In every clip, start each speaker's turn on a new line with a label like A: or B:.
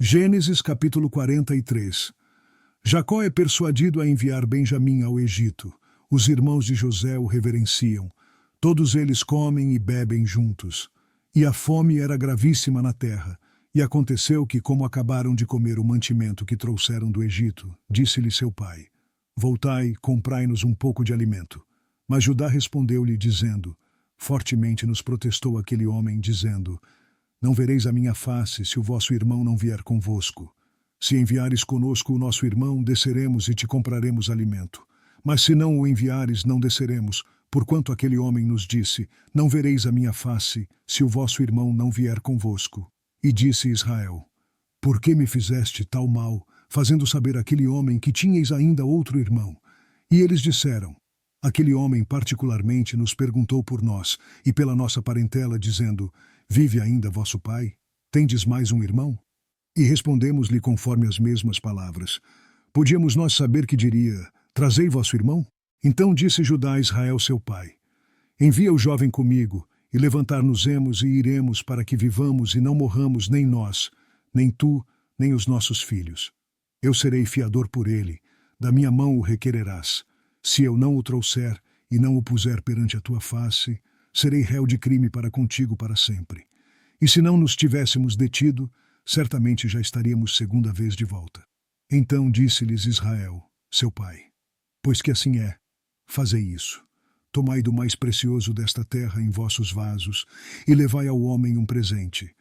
A: Gênesis capítulo 43. Jacó é persuadido a enviar Benjamim ao Egito. Os irmãos de José o reverenciam. Todos eles comem e bebem juntos. E a fome era gravíssima na terra. E aconteceu que, como acabaram de comer o mantimento que trouxeram do Egito, disse-lhe seu pai: Voltai, comprai-nos um pouco de alimento. Mas Judá respondeu-lhe, dizendo: Fortemente nos protestou aquele homem, dizendo: Não vereis a minha face, se o vosso irmão não vier convosco. Se enviares conosco o nosso irmão, desceremos e te compraremos alimento. Mas se não o enviares, não desceremos, porquanto aquele homem nos disse: Não vereis a minha face, se o vosso irmão não vier convosco. E disse Israel: Por que me fizeste tal mal, fazendo saber àquele homem que tinhais ainda outro irmão? E eles disseram: Aquele homem particularmente nos perguntou por nós e pela nossa parentela, dizendo: Vive ainda vosso pai? Tendes mais um irmão? E respondemos-lhe conforme as mesmas palavras. Podíamos nós saber que diria: Trazei vosso irmão? Então disse Judá a Israel seu pai: Envia o jovem comigo, e levantar-nos-emos e iremos, para que vivamos e não morramos nem nós, nem tu, nem os nossos filhos. Eu serei fiador por ele, da minha mão o requererás. Se eu não o trouxer e não o puser perante a tua face, serei réu de crime para contigo para sempre. E se não nos tivéssemos detido, certamente já estaríamos segunda vez de volta. Então disse-lhes Israel, seu pai: Pois que assim é, fazei isso. Tomai do mais precioso desta terra em vossos vasos, e levai ao homem um presente: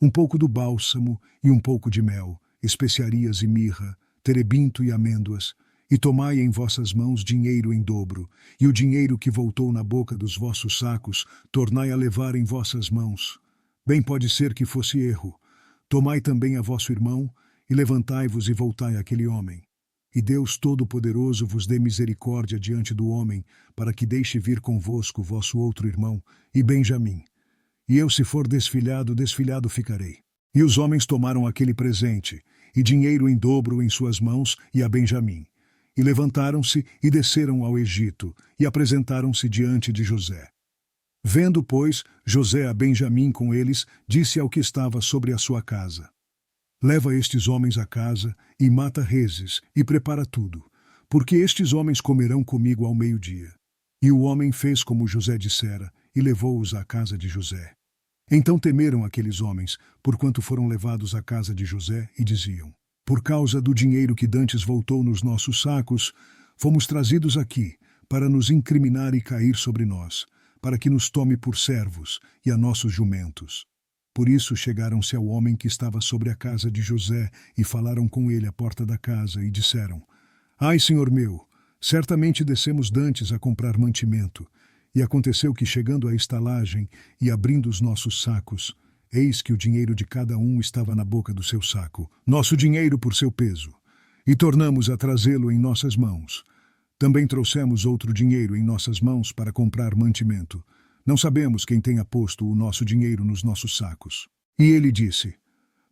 A: um pouco do bálsamo e um pouco de mel, especiarias e mirra, terebinto e amêndoas, e tomai em vossas mãos dinheiro em dobro, e o dinheiro que voltou na boca dos vossos sacos, tornai a levar em vossas mãos. Bem pode ser que fosse erro. Tomai também a vosso irmão, e levantai-vos e voltai àquele homem. E Deus Todo-Poderoso vos dê misericórdia diante do homem, para que deixe vir convosco vosso outro irmão, e Benjamim. E eu, se for desfilhado, desfilhado ficarei. E os homens tomaram aquele presente, e dinheiro em dobro em suas mãos, e a Benjamim. E levantaram-se e desceram ao Egito, e apresentaram-se diante de José. Vendo, pois, José a Benjamim com eles, disse ao que estava sobre a sua casa: Leva estes homens à casa, e mata reses, e prepara tudo, porque estes homens comerão comigo ao meio-dia. E o homem fez como José dissera, e levou-os à casa de José. Então temeram aqueles homens, porquanto foram levados à casa de José, e diziam: Por causa do dinheiro que dantes voltou nos nossos sacos, fomos trazidos aqui, para nos incriminar e cair sobre nós, para que nos tome por servos e a nossos jumentos. Por isso chegaram-se ao homem que estava sobre a casa de José e falaram com ele à porta da casa e disseram: Ai, senhor meu, certamente descemos dantes a comprar mantimento. E aconteceu que, chegando à estalagem e abrindo os nossos sacos, eis que o dinheiro de cada um estava na boca do seu saco, nosso dinheiro por seu peso, e tornamos a trazê-lo em nossas mãos. Também trouxemos outro dinheiro em nossas mãos para comprar mantimento. Não sabemos quem tenha posto o nosso dinheiro nos nossos sacos. E ele disse: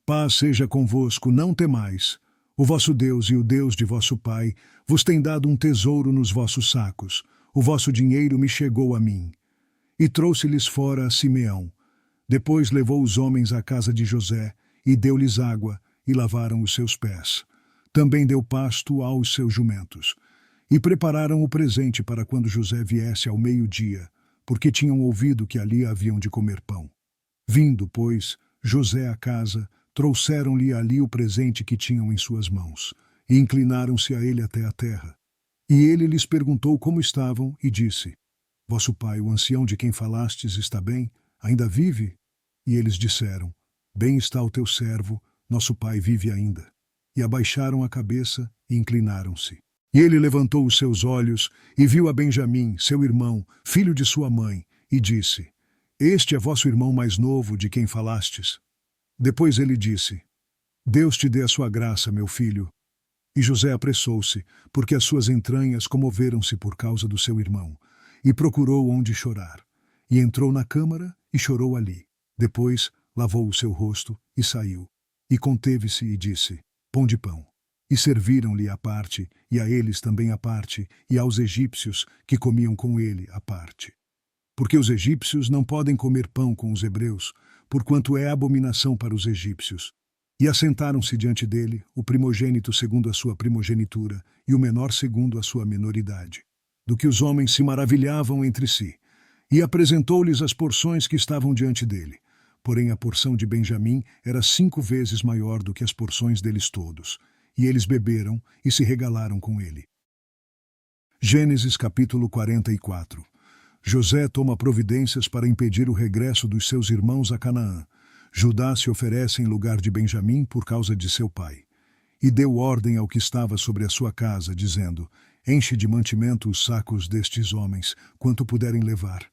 A: Paz seja convosco, não temais. O vosso Deus e o Deus de vosso pai vos tem dado um tesouro nos vossos sacos. O vosso dinheiro me chegou a mim. E trouxe-lhes fora a Simeão. Depois levou os homens à casa de José, e deu-lhes água, e lavaram os seus pés. Também deu pasto aos seus jumentos. E prepararam o presente para quando José viesse ao meio-dia, porque tinham ouvido que ali haviam de comer pão. Vindo, pois, José à casa, trouxeram-lhe ali o presente que tinham em suas mãos, e inclinaram-se a ele até a terra. E ele lhes perguntou como estavam, e disse: Vosso pai, o ancião de quem falastes, está bem? Ainda vive? E eles disseram: Bem está o teu servo, nosso pai vive ainda. E abaixaram a cabeça e inclinaram-se. E ele levantou os seus olhos e viu a Benjamim, seu irmão, filho de sua mãe, e disse: Este é vosso irmão mais novo, de quem falastes? Depois ele disse: Deus te dê a sua graça, meu filho. E José apressou-se, porque as suas entranhas comoveram-se por causa do seu irmão, e procurou onde chorar. E entrou na câmara e chorou ali. Depois lavou o seu rosto e saiu. E conteve-se e disse: Pão de pão. E serviram-lhe à parte, e a eles também à parte, e aos egípcios que comiam com ele à parte. Porque os egípcios não podem comer pão com os hebreus, porquanto é abominação para os egípcios. E assentaram-se diante dele, o primogênito segundo a sua primogenitura, e o menor segundo a sua menoridade. Do que os homens se maravilhavam entre si. E apresentou-lhes as porções que estavam diante dele. Porém a porção de Benjamim era 5 vezes maior do que as porções deles todos. E eles beberam e se regalaram com ele. Gênesis capítulo 44. José toma providências para impedir o regresso dos seus irmãos a Canaã. Judá se oferece em lugar de Benjamim por causa de seu pai. E deu ordem ao que estava sobre a sua casa, dizendo: Enche de mantimento os sacos destes homens, quanto puderem levar,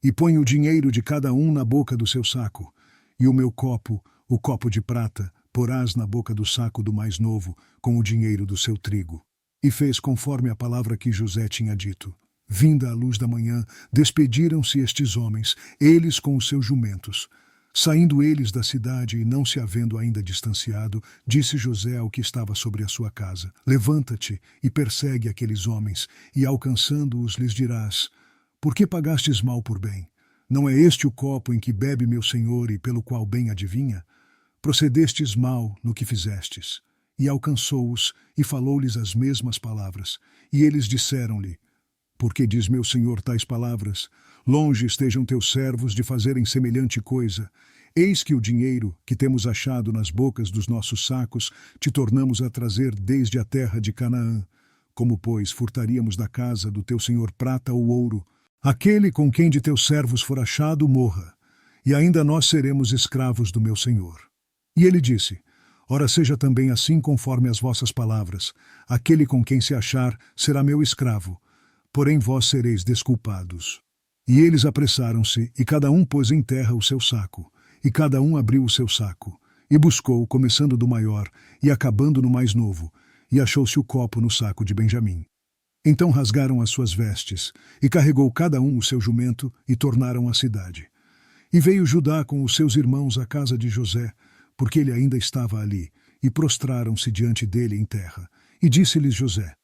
A: e põe o dinheiro de cada um na boca do seu saco, e o meu copo, o copo de prata, porás na boca do saco do mais novo, com o dinheiro do seu trigo. E fez conforme a palavra que José tinha dito. Vinda a luz da manhã, despediram-se estes homens, eles com os seus jumentos. Saindo eles da cidade e não se havendo ainda distanciado, disse José ao que estava sobre a sua casa: Levanta-te e persegue aqueles homens, e alcançando-os lhes dirás: Por que pagastes mal por bem? Não é este o copo em que bebe meu senhor e pelo qual bem adivinha? Procedestes mal no que fizestes. E alcançou-os e falou-lhes as mesmas palavras. E eles disseram-lhe: Por que diz meu senhor tais palavras? Longe estejam teus servos de fazerem semelhante coisa. Eis que o dinheiro que temos achado nas bocas dos nossos sacos te tornamos a trazer desde a terra de Canaã. Como, pois, furtaríamos da casa do teu senhor prata ou ouro? Aquele com quem de teus servos for achado, morra, e ainda nós seremos escravos do meu senhor. E ele disse: Ora seja também assim conforme as vossas palavras. Aquele com quem se achar será meu escravo, porém vós sereis desculpados. E eles apressaram-se, e cada um pôs em terra o seu saco, e cada um abriu o seu saco, e buscou, começando do maior, e acabando no mais novo, e achou-se o copo no saco de Benjamim. Então rasgaram as suas vestes, e carregou cada um o seu jumento, e tornaram à cidade. E veio Judá com os seus irmãos à casa de José, porque ele ainda estava ali, e prostraram-se diante dele em terra. E disse-lhes José: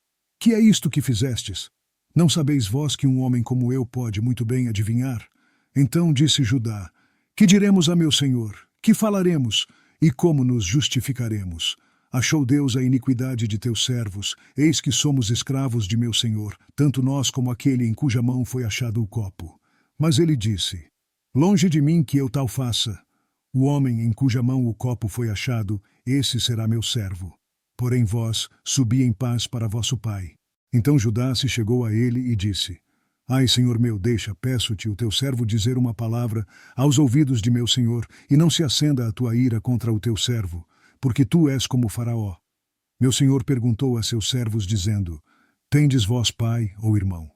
A: Que é isto que fizestes? Não sabeis vós que um homem como eu pode muito bem adivinhar? Então disse Judá: Que diremos a meu senhor? Que falaremos? E como nos justificaremos? Achou Deus a iniquidade de teus servos, eis que somos escravos de meu senhor, tanto nós como aquele em cuja mão foi achado o copo. Mas ele disse: Longe de mim que eu tal faça. O homem em cuja mão o copo foi achado, esse será meu servo. Porém vós, subi em paz para vosso pai. Então Judá se chegou a ele e disse: Ai, senhor meu, deixa, peço-te, o teu servo dizer uma palavra aos ouvidos de meu senhor, e não se acenda a tua ira contra o teu servo, porque tu és como Faraó. Meu senhor perguntou a seus servos, dizendo: Tendes vós pai ou irmão?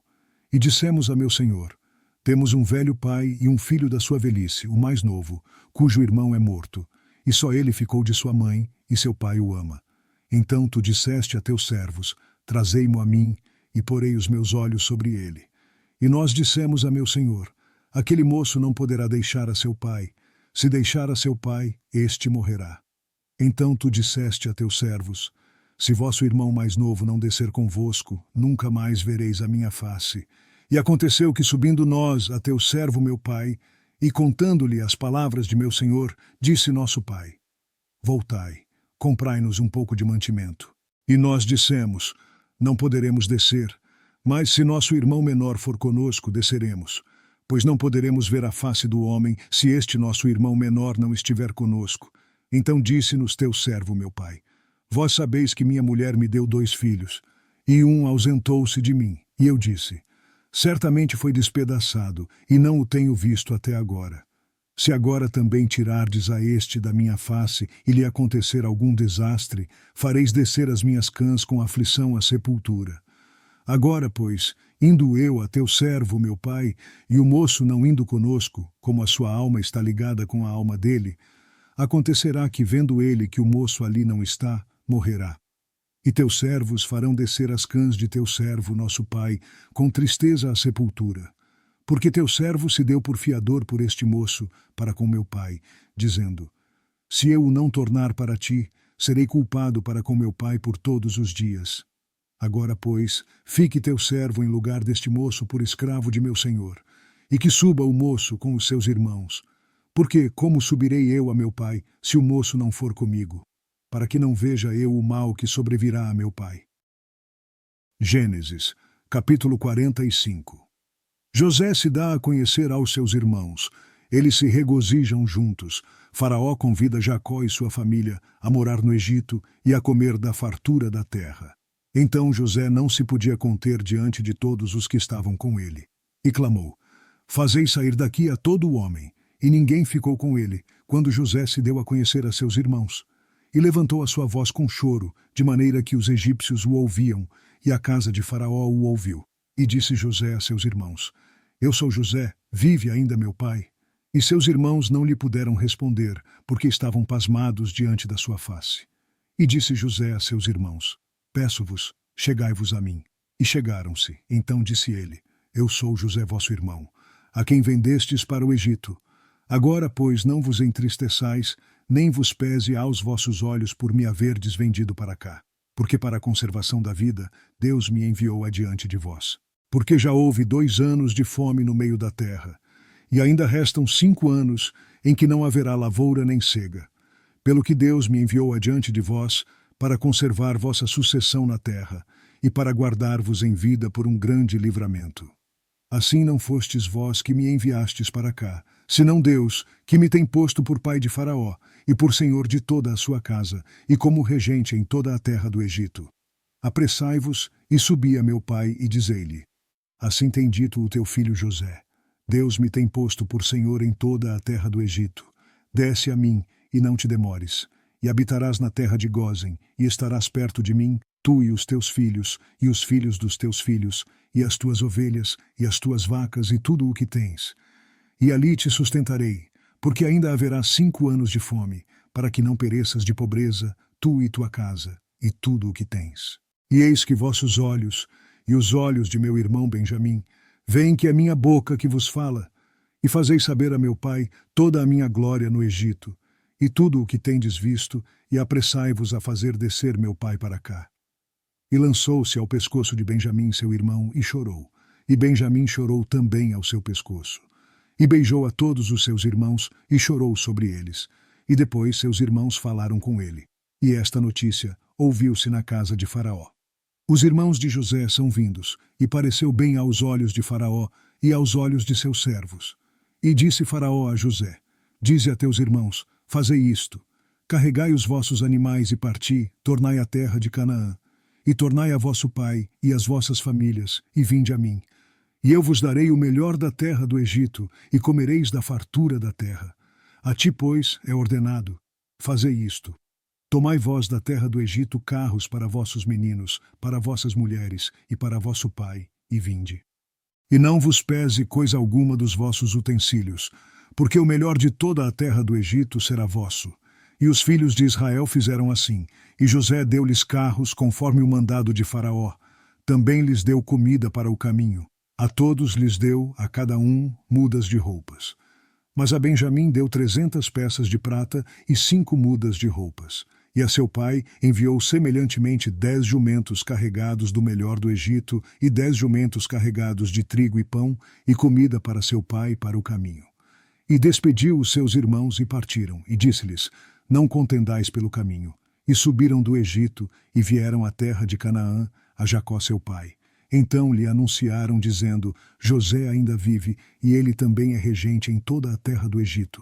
A: E dissemos a meu senhor: Temos um velho pai e um filho da sua velhice, o mais novo, cujo irmão é morto, e só ele ficou de sua mãe, e seu pai o ama. Então tu disseste a teus servos: Trazei-mo a mim, e porei os meus olhos sobre ele. E nós dissemos a meu senhor: Aquele moço não poderá deixar a seu pai. Se deixar a seu pai, este morrerá. Então tu disseste a teus servos: Se vosso irmão mais novo não descer convosco, nunca mais vereis a minha face. E aconteceu que, subindo nós a teu servo meu pai, e contando-lhe as palavras de meu senhor, disse nosso pai: Voltai, comprai-nos um pouco de mantimento. E nós dissemos: Não poderemos descer, mas se nosso irmão menor for conosco, desceremos, pois não poderemos ver a face do homem se este nosso irmão menor não estiver conosco. Então disse-nos teu servo meu pai: Vós sabeis que minha mulher me deu 2 filhos, e um ausentou-se de mim. E eu disse: Certamente foi despedaçado, e não o tenho visto até agora. Se agora também tirardes a este da minha face e lhe acontecer algum desastre, fareis descer as minhas cãs com aflição à sepultura. Agora, pois, indo eu a teu servo, meu pai, e o moço não indo conosco, como a sua alma está ligada com a alma dele, acontecerá que, vendo ele que o moço ali não está, morrerá. E teus servos farão descer as cãs de teu servo, nosso pai, com tristeza à sepultura. Porque teu servo se deu por fiador por este moço, para com meu pai, dizendo: Se eu o não tornar para ti, serei culpado para com meu pai por todos os dias. Agora, pois, fique teu servo em lugar deste moço por escravo de meu senhor, e que suba o moço com os seus irmãos. Porque como subirei eu a meu pai, se o moço não for comigo? para que não veja eu o mal que sobrevirá a meu pai. Gênesis, capítulo 45. José se dá a conhecer aos seus irmãos. Eles se regozijam juntos. Faraó convida Jacó e sua família a morar no Egito e a comer da fartura da terra. Então José não se podia conter diante de todos os que estavam com ele. E clamou: Fazei sair daqui a todo o homem. E ninguém ficou com ele, quando José se deu a conhecer a seus irmãos. E levantou a sua voz com choro, de maneira que os egípcios o ouviam, e a casa de Faraó o ouviu. E disse José a seus irmãos: Eu sou José, vive ainda meu pai? E seus irmãos não lhe puderam responder, porque estavam pasmados diante da sua face. E disse José a seus irmãos: Peço-vos, chegai-vos a mim. E chegaram-se. Então disse ele: Eu sou José vosso irmão, a quem vendestes para o Egito. Agora, pois, não vos entristeçais, nem vos pese aos vossos olhos por me haverdes vendido para cá. Porque para a conservação da vida, Deus me enviou adiante de vós. Porque já houve 2 anos de fome no meio da terra, e ainda restam 5 anos em que não haverá lavoura nem cega. Pelo que Deus me enviou adiante de vós, para conservar vossa sucessão na terra, e para guardar-vos em vida por um grande livramento. Assim não fostes vós que me enviastes para cá, senão Deus, que me tem posto por pai de Faraó, e por senhor de toda a sua casa, e como regente em toda a terra do Egito. Apressai-vos, e subi a meu pai, e dizei-lhe: Assim tem dito o teu filho José: Deus me tem posto por senhor em toda a terra do Egito. Desce a mim, e não te demores, e habitarás na terra de Gósen, e estarás perto de mim, tu e os teus filhos, e os filhos dos teus filhos, e as tuas ovelhas, e as tuas vacas, e tudo o que tens. E ali te sustentarei, porque ainda haverá 5 anos de fome, para que não pereças de pobreza, tu e tua casa, e tudo o que tens. E eis que vossos olhos, e os olhos de meu irmão Benjamim, veem que é minha boca que vos fala, e fazeis saber a meu pai toda a minha glória no Egito, e tudo o que tendes visto, e apressai-vos a fazer descer meu pai para cá. E lançou-se ao pescoço de Benjamim, seu irmão, e chorou. E Benjamim chorou também ao seu pescoço. E beijou a todos os seus irmãos, e chorou sobre eles. E depois seus irmãos falaram com ele. E esta notícia ouviu-se na casa de Faraó. Os irmãos de José são vindos, e pareceu bem aos olhos de Faraó e aos olhos de seus servos. E disse Faraó a José: Dize a teus irmãos: Fazei isto. Carregai os vossos animais e parti, tornai a terra de Canaã. E tornai a vosso pai e as vossas famílias, e vinde a mim. E eu vos darei o melhor da terra do Egito, e comereis da fartura da terra. A ti, pois, é ordenado: fazei isto. Tomai vós da terra do Egito carros para vossos meninos, para vossas mulheres e para vosso pai, e vinde. E não vos pese coisa alguma dos vossos utensílios, porque o melhor de toda a terra do Egito será vosso. E os filhos de Israel fizeram assim, e José deu-lhes carros conforme o mandado de Faraó. Também lhes deu comida para o caminho. A todos lhes deu, a cada um, mudas de roupas. Mas a Benjamim deu 300 peças de prata e 5 mudas de roupas. E a seu pai enviou semelhantemente 10 jumentos carregados do melhor do Egito e 10 jumentos carregados de trigo e pão e comida para seu pai para o caminho. E despediu os seus irmãos e partiram, e disse-lhes: Não contendais pelo caminho. E subiram do Egito e vieram à terra de Canaã, a Jacó seu pai. Então lhe anunciaram, dizendo: José ainda vive, e ele também é regente em toda a terra do Egito.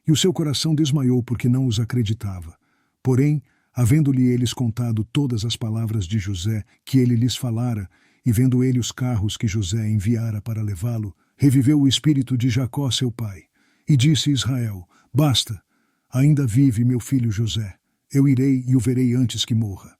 A: E o seu coração desmaiou porque não os acreditava. Porém, havendo-lhe eles contado todas as palavras de José que ele lhes falara, e vendo ele os carros que José enviara para levá-lo, reviveu o espírito de Jacó seu pai. E disse Israel: Basta, ainda vive meu filho José. Eu irei e o verei antes que morra.